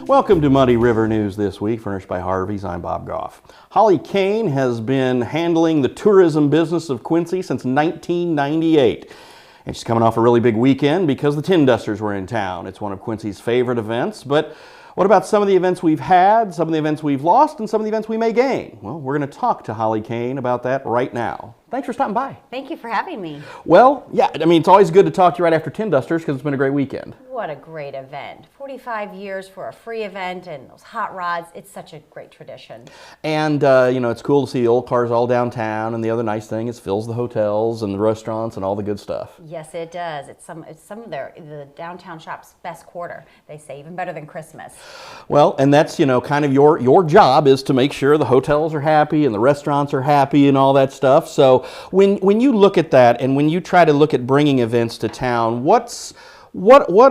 Welcome to Muddy River News this week, furnished by Harvey's. I'm Bob Goff. Holly Cain has been handling the tourism business of Quincy since 1998. And she's coming off a really big weekend because the Tin Dusters were in town. It's one of Quincy's favorite events, but what about some of the events we've had, some of the events we've lost, and some of the events we may gain? Well, we're going to talk to Holly Cain about that right now. Thanks for stopping by. Thank you for having me. Well, yeah, I mean, it's always good to talk to you right after Tin Dusters because it's been a great weekend. What a great event. 45 years for a free event and those hot rods. It's such a great tradition. And, it's cool to see the old cars all downtown. And the other nice thing is it fills the hotels and the restaurants and all the good stuff. Yes, it does. It's some of the downtown shop's best quarter. They say even better than Christmas. Well, and that's, kind of your job is to make sure the hotels are happy and the restaurants are happy and all that stuff. So when you look at that and when you try to look at bringing events to town, what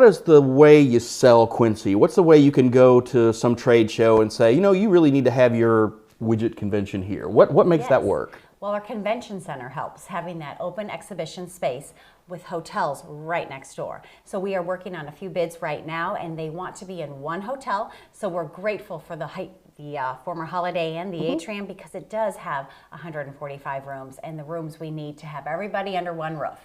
is the way you sell Quincy? What's the way you can go to some trade show and say, you really need to have your widget convention here? What makes that work? Well, our convention center helps, having that open exhibition space with hotels right next door. So we are working on a few bids right now, and they want to be in one hotel. So we're grateful for the former Holiday Inn, the Atrium, because it does have 145 rooms and the rooms we need to have everybody under one roof.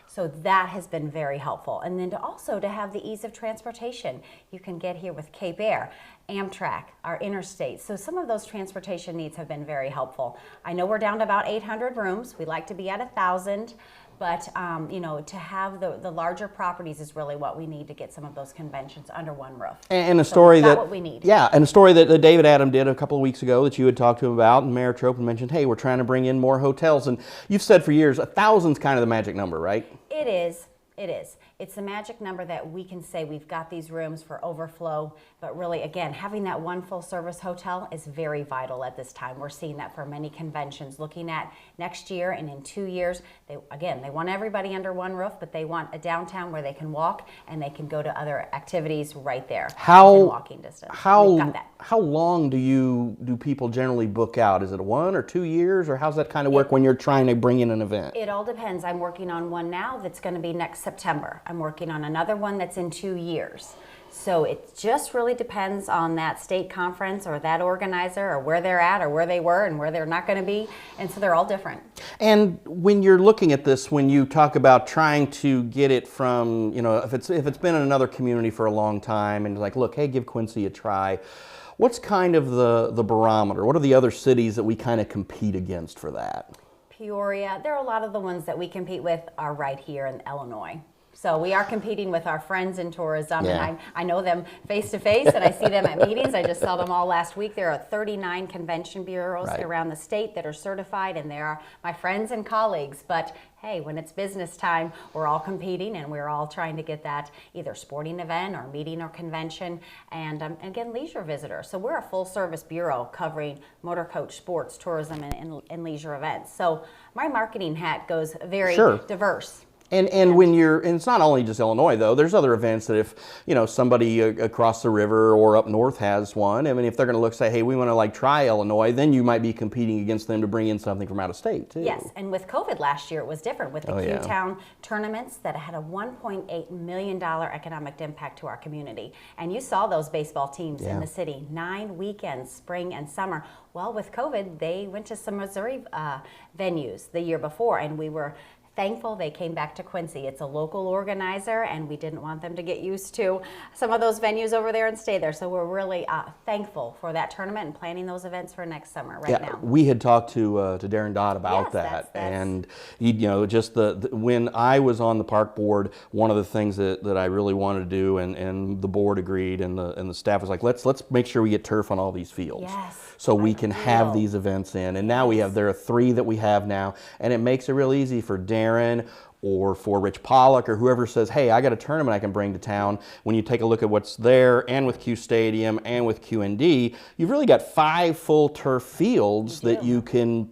So that has been very helpful. And then to have the ease of transportation. You can get here with Cape Air, Amtrak, our interstate. So some of those transportation needs have been very helpful. I know we're down to about 800 rooms. We'd like to be at 1,000. But, to have the larger properties is really what we need to get some of those conventions under one roof. And a story that's what we need. Yeah, and a story that David Adam did a couple of weeks ago that you had talked to him about, and Mayor Tropin mentioned, hey, we're trying to bring in more hotels. And you've said for years, 1,000's kind of the magic number, right? It is. It is. It's the magic number that we can say we've got these rooms for overflow, but really, again, having that one full-service hotel is very vital at this time. We're seeing that for many conventions. Looking at next year and in 2 years, they want everybody under one roof, but they want a downtown where they can walk and they can go to other activities right there in walking distance. How long do people generally book out? Is it 1 or 2 years, or how's that kind of work when you're trying to bring in an event? It all depends. I'm working on one now that's going to be next September. I'm working on another one that's in 2 years. So it just really depends on that state conference or that organizer or where they're at or where they were and where they're not going to be. And so they're all different. And when you're looking at this, when you talk about trying to get it from, if it's been in another community for a long time and like, look, hey, give Quincy a try. What's kind of the barometer? What are the other cities that we kind of compete against for that? Peoria. There are a lot of the ones that we compete with are right here in Illinois. So we are competing with our friends in tourism, and I know them face to face, and I see them at meetings. I just saw them all last week. There are 39 convention bureaus around the state that are certified, and they are my friends and colleagues. But hey, when it's business time, we're all competing, and we're all trying to get that either sporting event or meeting or convention, and again, leisure visitors. So we're a full-service bureau covering motor coach, sports, tourism, and leisure events. So my marketing hat goes very diverse. And it's not only just Illinois though. There's other events that if somebody across the river or up north has one. I mean, if they're going to say, hey, we want to try Illinois, then you might be competing against them to bring in something from out of state too. Yes, and with COVID last year, it was different with the Q-Town tournaments that had a $1.8 million economic impact to our community. And you saw those baseball teams in the city, 9 weekends, spring and summer. Well, with COVID, they went to some Missouri venues the year before, and we were thankful they came back to Quincy. It's a local organizer, and we didn't want them to get used to some of those venues over there and stay there. So we're really thankful for that tournament and planning those events for next summer now. We had talked to Darren Dodd about that, and just when I was on the park board, one of the things that I really wanted to do, and the board agreed, and the staff was like, let's make sure we get turf on all these fields, so we can have these events in. And now there are 3 that we have now, and it makes it real easy for Darren or for Rich Pollock or whoever says, hey, I got a tournament I can bring to town. When you take a look at what's there, and with Q Stadium and with QND, you've really got 5 full turf fields that you can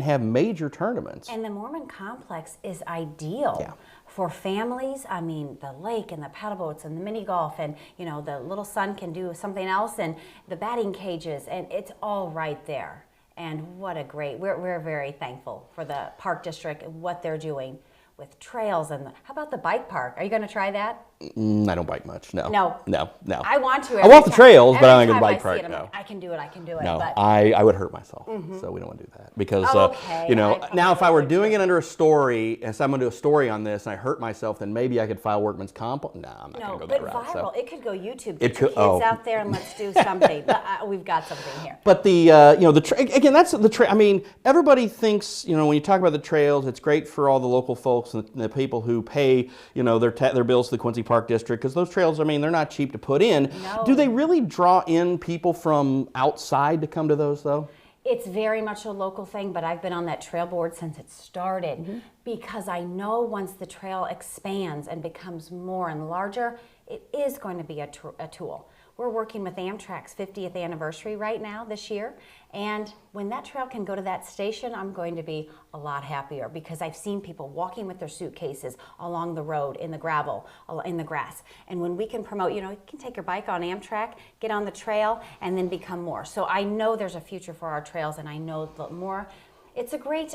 have major tournaments. And the Mormon complex is ideal for families. I mean, the lake and the paddle boats and the mini golf, and the little son can do something else, and the batting cages, and it's all right there. And what a great, we're very thankful for the Park District and what they're doing with trails. And how about the bike park? Are you going to try that? I don't bike much. No. No. No. No. I want to. I walk the trails, but I'm every not going to time bike I see park. it, I'm No. like, I can do it. I can do it. No, But I would hurt myself, so we don't want to do that. Because, Okay, you know, I now if I were probably doing would it under a story, and so I'm going to do a story on this, and I hurt myself, then maybe I could file workman's comp. No, I'm not no, going to go but that route. viral. So. It could go YouTube. It Get could- your kids out there and let's do something. We've got something here. But the, you know, again, that's the trail. I mean, everybody thinks, you know, when you talk about the trails, it's great for all the local folks and the people who pay, you know, their bills to the Quincy Park District, because those trails, I mean, they're not cheap to put in. No. Do they really draw in people from outside to come to those, though? It's very much a local thing, but I've been on that trail board since it started because I know once the trail expands and becomes more and larger, it is going to be a tool. We're working with Amtrak's 50th anniversary right now this year, and when that trail can go to that station, I'm going to be a lot happier because I've seen people walking with their suitcases along the road, in the gravel, in the grass. And when we can promote, you know, you can take your bike on Amtrak, get on the trail, and then become more. So I know there's a future for our trails, and I know the more. It's a great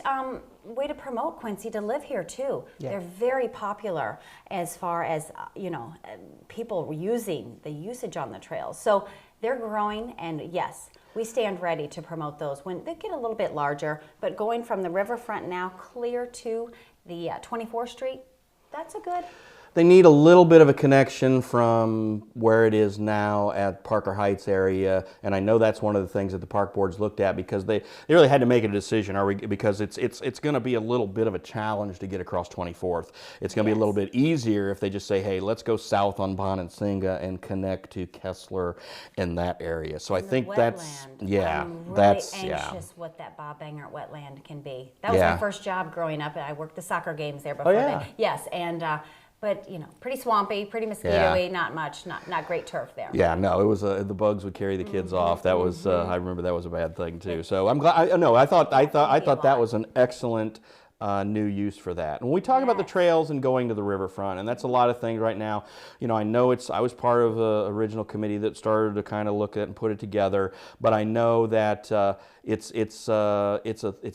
way to promote Quincy, to live here too. Yeah. They're very popular as far as, you know, people using the usage on the trails. So they're growing, and yes, we stand ready to promote those when they get a little bit larger. But going from the riverfront now clear to the 24th Street, that's a good. They need a little bit of a connection from where it is now at Parker Heights area, and I know that's one of the things that the park boards looked at because they really had to make a decision. Because it's going to be a little bit of a challenge to get across 24th. It's going to be a little bit easier if they just say, hey, let's go south on Bonansinga and connect to Kessler in that area. So I think that's I'm really that's anxious what that Bob Bangert wetland can be. That was my first job growing up, and I worked the soccer games there before. Yes, and. But, you know, pretty swampy, pretty mosquito-y, not much, not great turf there. Yeah, no, it was the bugs would carry the kids off. That was I remember that was a bad thing too. So I'm glad. I thought that was an excellent new use for that. And when we talk about the trails and going to the riverfront, and that's a lot of things right now. You know, I know I was part of the original committee that started to kind of look at and put it together. But I know that it's a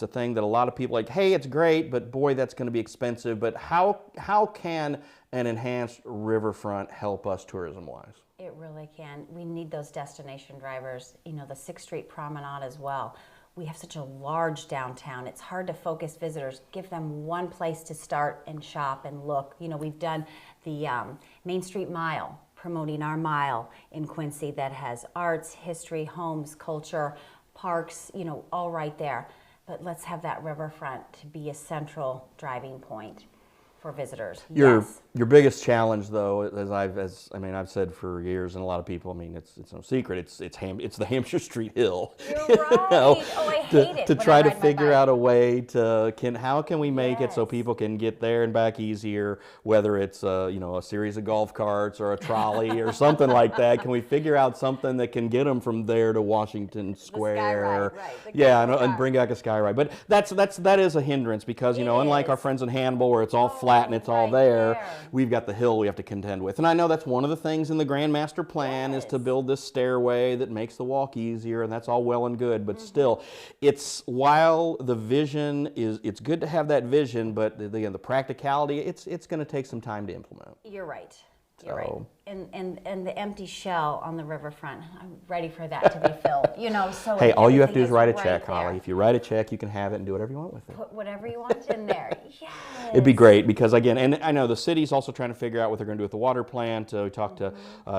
thing that a lot of people like. Hey, it's great, but boy, that's going to be expensive. But how can an enhanced riverfront help us tourism-wise? It really can. We need those destination drivers. You know, the 6th Street Promenade as well. We have such a large downtown. It's hard to focus visitors. Give them one place to start and shop and look. You know, we've done the Main Street Mile, promoting our mile in Quincy that has arts, history, homes, culture, parks, you know, all right there. But let's have that riverfront to be a central driving point for visitors. Your biggest challenge, though, I've said for years, and a lot of people, I mean, it's no secret, it's the Hampshire Street Hill. You're right. Oh, I hate it. To when try I to ride my figure bike. out a way to how can we make it so Yes. people can get there and back easier, whether it's you know, a series of golf carts or a trolley or something like that. Can we figure out something that can get them from there to Washington Square? Right. And bring back a sky ride. But that is a hindrance because, you know, unlike our friends in Hannibal where it's all flat and it's all there, we've got the hill we have to contend with. And I know that's one of the things in the Grand Master Plan is to build this stairway that makes the walk easier, and that's all well and good, but still, while the vision it's good to have that vision, but the practicality, it's going to take some time to implement. You're right. You're right. And the empty shell on the riverfront, I'm ready for that to be filled. You know, so Hey, all you have to do is write a right check, there. Holly. If you write a check, you can have it and do whatever you want with it. Put whatever you want in there. Yes. It'd be great because, again, and I know the city's also trying to figure out what they're going to do with the water plant. We talked to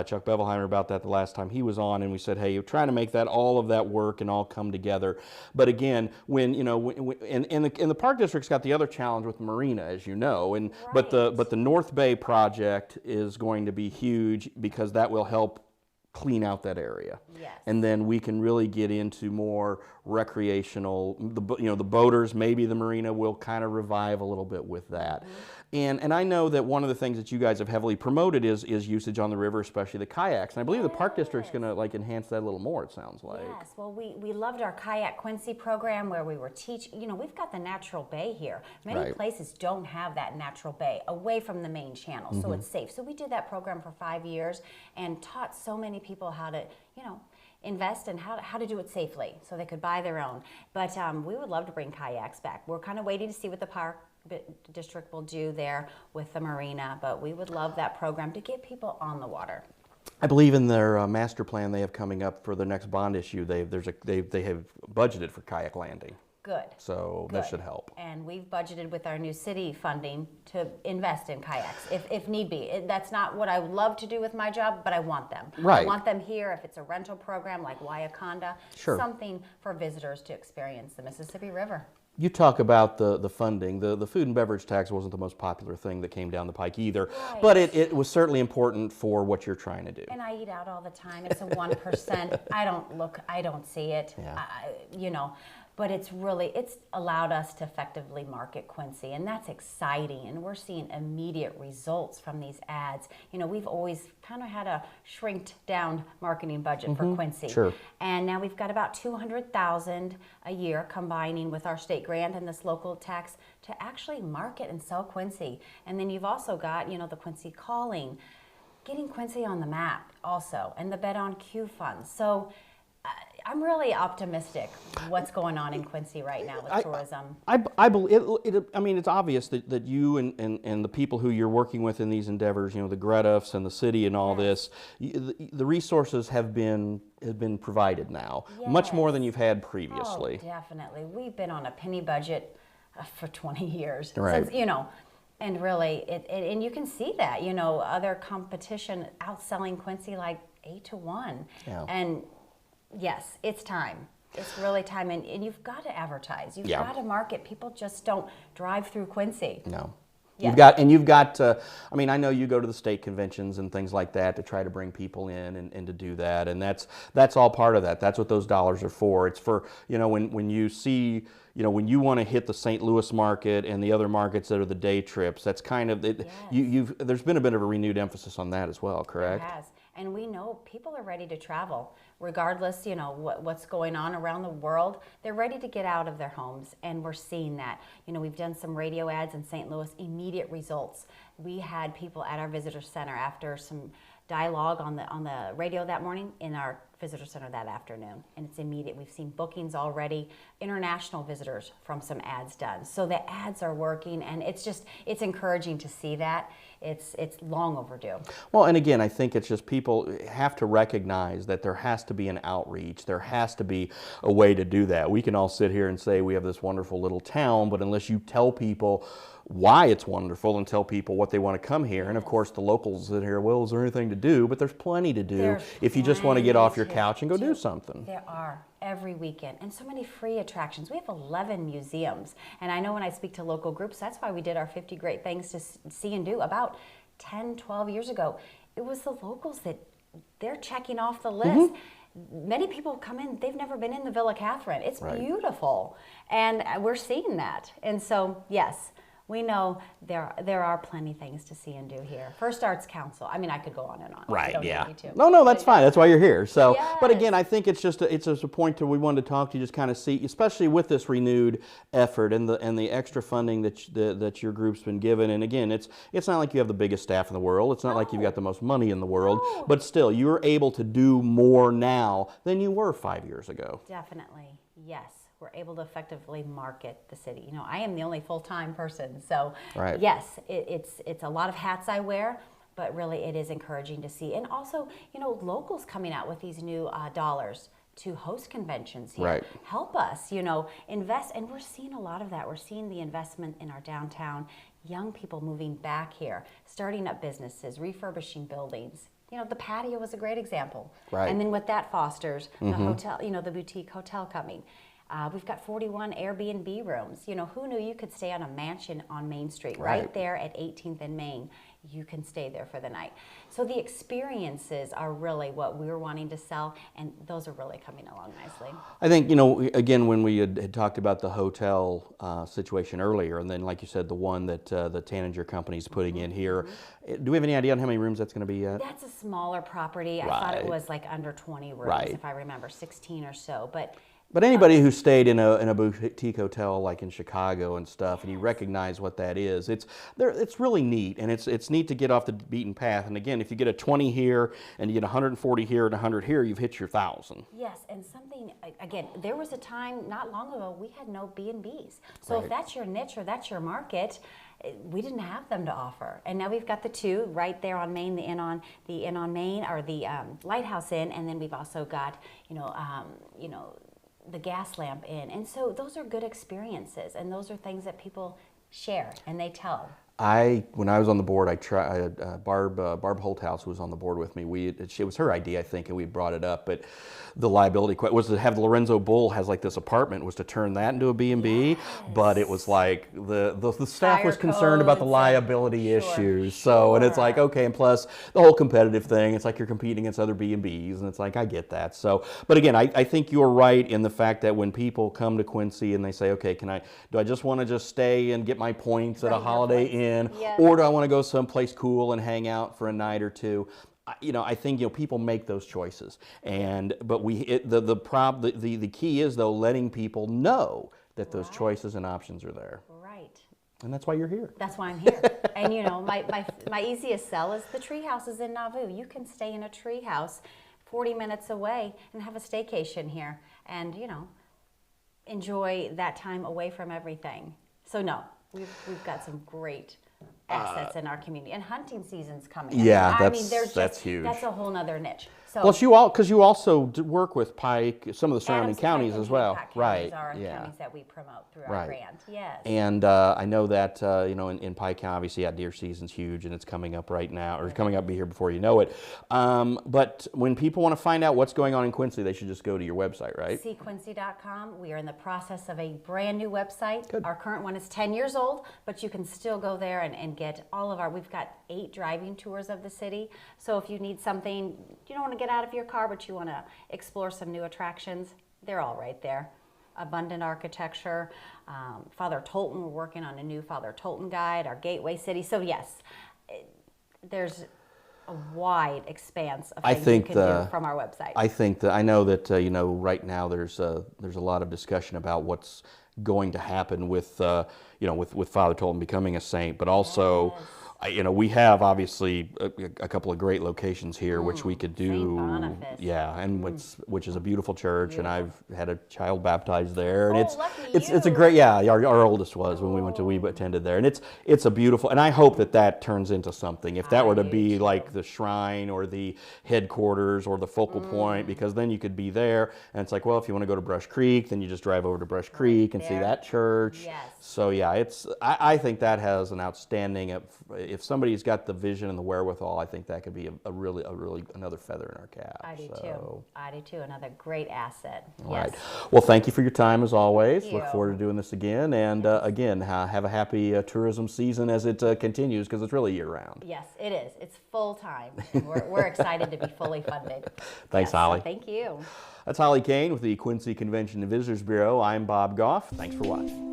Chuck Bevelheimer about that the last time he was on, and we said, hey, you're trying to make all of that work and all come together. But again, when you know, and the Park District's got the other challenge with Marina, as you know, and but the North Bay project is going to be huge because that will help clean out that area. Yes. And then we can really get into more recreational, the boaters, maybe the marina will kind of revive a little bit with that. And I know that one of the things that you guys have heavily promoted is usage on the river, especially the kayaks. And I believe the Park District's going to enhance that a little more, it sounds like. Yes, well, we loved our Kayak Quincy program where we were teaching, you know, we've got the natural bay here. Many places don't have that natural bay away from the main channel, so it's safe. So we did that program for 5 years and taught so many people how to, you know, invest in how to do it safely so they could buy their own. But we would love to bring kayaks back. We're kind of waiting to see what the park district will do there with the marina, but we would love that program to get people on the water. I believe in their master plan they have coming up for the next bond issue, they have budgeted for kayak landing. Good. So that should help. And we've budgeted with our new city funding to invest in kayaks if need be. That's not what I would love to do with my job, but I want them. Right. I want them here if it's a rental program like Waiakonda, something for visitors to experience the Mississippi River. You talk about the funding. The food and beverage tax wasn't the most popular thing that came down the pike either, but it was certainly important for what you're trying to do. And I eat out all the time. It's a 1%. I don't see it, you know. But it's allowed us to effectively market Quincy, and that's exciting. And we're seeing immediate results from these ads. You know, we've always kind of had a shrinked down marketing budget for Quincy. Sure. And now we've got about $200,000 a year combining with our state grant and this local tax to actually market and sell Quincy. And then you've also got, you know, the Quincy Calling, getting Quincy on the map also, and the Bet on Q funds. So I'm really optimistic what's going on in Quincy right now with tourism. I believe I mean, it's obvious that you and the people who you're working with in these endeavors, you know, the Gretuffs and the city and all this, the resources have been provided now, much more than you've had previously. Oh, definitely. We've been on a penny budget for 20 years. Right. Since, you know, and really, and you can see that, you know, other competition outselling Quincy like 8-1. Yeah. And yes, it's time. It's really time, and you've got to advertise. You've got to market. People just don't drive through Quincy. No. Yes. You've got to, I mean, I know you go to the state conventions and things like that to try to bring people in and to do that, and that's all part of that. That's what those dollars are for. It's for, you know, when you see, you know, when you want to hit the St. Louis market and the other markets that are the day trips, that's kind of, there's been a bit of a renewed emphasis on that as well, correct? There has. And we know people are ready to travel, regardless, you know, what's going on around the world. They're ready to get out of their homes, and we're seeing that. You know, we've done some radio ads in St. Louis, immediate results. We had people at our visitor center after some dialogue on the radio that morning, in our visitor center that afternoon, and it's immediate. We've seen bookings already, international visitors from some ads done. So the ads are working, and it's encouraging to see that. It's long overdue. Well, and again, I think it's just people have to recognize that there has to be an outreach. There has to be a way to do that. We can all sit here and say we have this wonderful little town, but unless you tell people why it's wonderful and tell people what they want to come here, and of course the locals sit here, well, is there anything to do? But there's plenty to do if you just want to get off your couch and go do something. There are every weekend, and so many free attractions. We have 11 museums, and I know when I speak to local groups, that's why we did our 50 Great Things to See and Do about 10, 12 years ago. It was the locals that they're checking off the list. Many people come in, they've never been in the Villa Catherine. It's beautiful, and we're seeing that. And so, yes, we know there are plenty things to see and do here. First Arts Council. I mean, I could go on and on. Right. Don't Yeah. need me to. No, that's fine. That's why you're here. So, but Yes. again, I think it's just a point that we wanted to talk to you, just kind of see, especially with this renewed effort and the extra funding that your group's been given. And again, it's not like you have the biggest staff in the world. It's not like you've got the most money in the world. No. But still, you're able to do more now than you were 5 years ago. Definitely, yes. We're able to effectively market the city. You know, I am the only full-time person, so yes, it's a lot of hats I wear, but really it is encouraging to see. And also, you know, locals coming out with these new dollars to host conventions here. Right. Help us, you know, invest, and we're seeing a lot of that. We're seeing the investment in our downtown, young people moving back here, starting up businesses, refurbishing buildings. You know, the patio was a great example. Right. And then what that fosters, the hotel, you know, the boutique hotel coming. We've got 41 Airbnb rooms. You know, who knew you could stay on a mansion on Main Street, right there at 18th and Main. You can stay there for the night. So the experiences are really what we're wanting to sell, and those are really coming along nicely. I think, you know, again, when we had talked about the hotel situation earlier, and then, like you said, the one that the Taninger company is putting in here, do we have any idea on how many rooms that's going to be yet? That's a smaller property. I thought it was like under 20 rooms, if I remember, 16 or so. But But anybody who stayed in a boutique hotel like in Chicago and stuff, and you recognize what that is, it's really neat, and it's neat to get off the beaten path. And again, if you get a 20 here and you get 140 here and 100 here, you've hit your 1,000. Yes, and something again, there was a time not long ago we had no B&Bs. So if that's your niche or that's your market, we didn't have them to offer, and now we've got the two right there on Main, the Inn on Main, or the Lighthouse Inn, and then we've also got the Gas Lamp Inn, and so those are good experiences, and those are things that people share and they tell. When I was on the board, Barb Holthouse was on the board with me. It was her idea, I think, and we brought it up. But the liability was to have the Lorenzo Bull has like this apartment, was to turn that into a B&B. Yes. But it was like the staff was concerned about the liability issues. So and it's like, okay, and plus the whole competitive thing. It's like you're competing against other B&Bs, and it's like I get that. So, but again, I think you're right in the fact that when people come to Quincy and they say, okay, do I just want to just stay and get my points at a Holiday Inn? Yes. Or do I want to go someplace cool and hang out for a night or two? I think people make those choices, but the key is though letting people know that those choices and options are there. Right. And that's why you're here. That's why I'm here. And my easiest sell is the tree houses in Nauvoo. You can stay in a tree house 40 minutes away and have a staycation here, and enjoy that time away from everything. So no. We've got some great assets in our community, and hunting season's coming. Yeah, that's huge. That's a whole nother niche. So, well, because you also work with Pike, some of the surrounding counties as well, right? Are counties that we promote through our grant. Yes. And I know that in Pike County, obviously, deer season's huge, and it's coming up right now, or coming up, be here before you know it. But when people want to find out what's going on in Quincy, they should just go to your website, right? SeeQuincy.com. We are in the process of a brand new website. Good. Our current one is 10 years old, but you can still go there and get all of we've got 8 driving tours of the city. So if you need something, you don't want to get out of your car, but you want to explore some new attractions, they're all right there. Abundant architecture, Father Tolton, we're working on a new Father Tolton guide, our gateway city. So yes, there's a wide expanse of things you can do from our website. I know that right now there's a lot of discussion about what's going to happen with with Father Tolton becoming a saint, but also we have obviously a couple of great locations here, which we could do. St. Boniface. Yeah, and which is a beautiful church, and I've had a child baptized there, and lucky it's a great. Yeah, our oldest was when we attended there, and it's a beautiful. And I hope that turns into something. If that were to be like the shrine or the headquarters or the focal point, because then you could be there, and it's like, well, if you want to go to Brush Creek, then you just drive over to Brush Creek and see that church. Yes. So yeah, I think that has an outstanding. If somebody's got the vision and the wherewithal, I think that could be a really another feather in our cap. I do too. I do too. Another great asset. All right. Well, thank you for your time as always. Look forward to doing this again. And again, have a happy tourism season as it continues, because it's really year round. Yes, it is. It's full time. And we're excited to be fully funded. Thanks, Holly. So thank you. That's Holly Cain with the Quincy Convention and Visitors Bureau. I'm Bob Goff. Thanks for watching.